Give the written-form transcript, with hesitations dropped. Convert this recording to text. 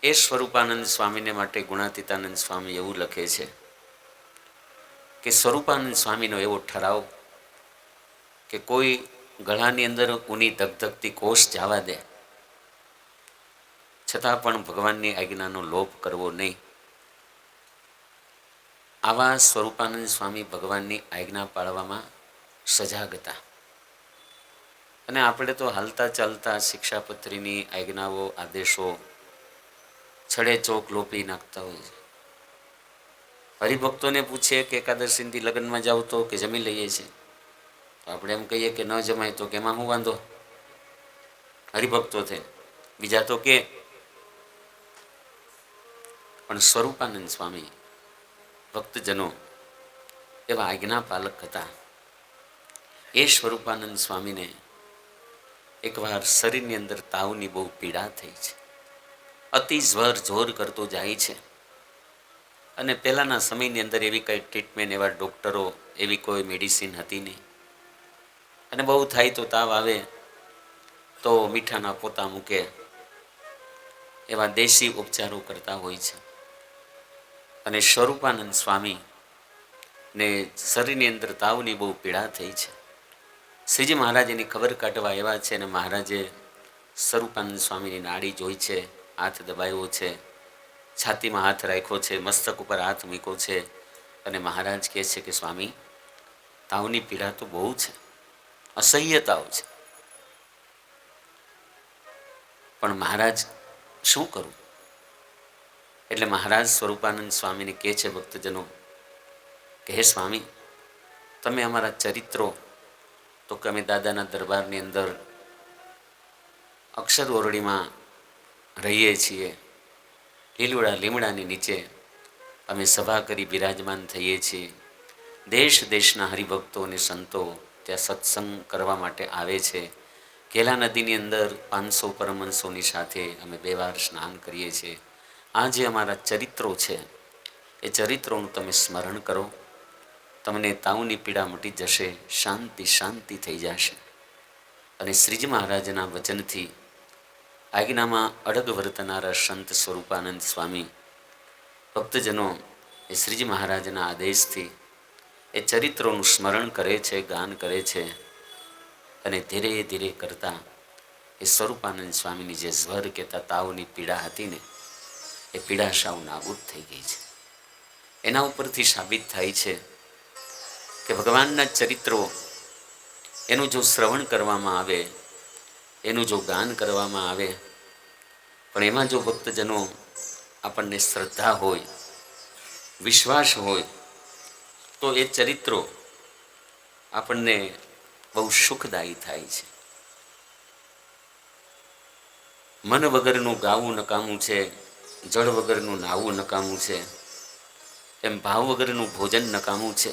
એ સ્વરૂપાનંદ સ્વામીને માટે ગુણાતીતાનંદ સ્વામી એવું લખે છે કે સ્વરૂપાનંદ સ્વામીનો એવો ઠરાવ કે કોઈ ગળાની અંદર ઊની ધગધગતી કોષ જવા દે છતાં પણ ભગવાનની આજ્ઞાનો લોપ કરવો નહીં. આવા સ્વરૂપાનંદ સ્વામી ભગવાનની આજ્ઞા પાળવામાં સજાગ હતા. અને આપણે તો હાલતા ચાલતા શિક્ષાપત્રીની આજ્ઞાઓ આદેશો છડે ચોક લોપી નાખતા હોય છે. હરિભક્તોને પૂછીએ કે એકાદશીથી લગ્નમાં જાવ તો કે જમી લઈએ છીએ, તો આપણે એમ કહીએ કે ન જમાય તો કેમાં હું વાંધો, હરિભક્તો છે બીજા તો કે. પણ સ્વરૂપાનંદ સ્વામી ભક્તજનો એવા આજ્ઞા પાલક હતા. એ સ્વરૂપાનંદ સ્વામીને એકવાર શરીરની અંદર તાવની બહુ પીડા થઈ છે. અતિ જ્વર જોર કરતો જાય છે. અને પહેલાંના સમયની અંદર એવી કંઈ ટ્રીટમેન્ટ, એવા ડૉક્ટરો, એવી કોઈ મેડિસિન હતી નહીં. અને બહુ થાય તો તાવ આવે તો મીઠાના પોતા મૂકે, એવા દેશી ઉપચારો કરતા હોય છે. અને સ્વરૂપાનંદ સ્વામી ને શરીરની અંદર તાવની બહુ પીડા થઈ છે. શ્રીજી મહારાજની ખબર કાઢવા એવા છે અને મહારાજે સ્વરૂપાનંદ સ્વામીની નાડી જોઈ છે, હાથ દબાવ્યો છે, છાતીમાં હાથ રાખ્યો છે, મસ્તક ઉપર હાથ મૂક્યો છે. અને મહારાજ કહે છે કે સ્વામી, તાવની પીડા તો બહુ છે, અસહ્ય તાવ છે, પણ મહારાજ શું કરું? એટલે મહારાજ સ્વરૂપાનંદ સ્વામીને કહે છે ભક્તજનો કે હે સ્વામી, તમે અમારા ચરિત્રો, તો કે અમે દાદાના દરબારની અંદર અક્ષર ઓરડીમાં રહીએ છીએ, લીલુડા લીમડાની નીચે અમે સભા કરી બિરાજમાન થઈએ છીએ. દેશ દેશના હરિભક્તો અને સંતો ત્યાં સત્સંગ કરવા માટે આવે છે. કેલા નદીની અંદર 500 પરમહંસોની સાથે અમે 2 વાર સ્નાન કરીએ છીએ. આ જે અમારા ચરિત્રો છે એ ચરિત્રોનું તમે સ્મરણ કરો, તમને તાવની પીડા મટી જશે, શાંતિ શાંતિ થઈ જશે. અને શ્રીજી મહારાજના વચનથી આજ્ઞામાં અડગ વર્તનારા સંત સ્વરૂપાનંદ સ્વામી ભક્તજનો એ શ્રીજી મહારાજના આદેશથી એ ચરિત્રોનું સ્મરણ કરે છે, ગાન કરે છે. અને ધીરે ધીરે કરતા એ સ્વરૂપાનંદ સ્વામીની જે જ્વર કહેતા તાવની પીડા હતી ને, એ પીડા સાવ નાબૂદ થઈ ગઈ છે. એના ઉપરથી સાબિત થાય છે કે ભગવાનના ચરિત્રો એનું જો શ્રવણ કરવામાં આવે, એનું જો ગાન કરવામાં આવે, પણ એમાં જો ભક્તજનો આપણને શ્રદ્ધા હોય, વિશ્વાસ હોય, તો એ ચરિત્રો આપણને બહુ સુખદાયી થાય છે. મન વગરનું ગાવું નકામું છે, જળ વગરનું નાવું નકામું છે, એમ ભાવ વગરનું ભોજન નકામું છે.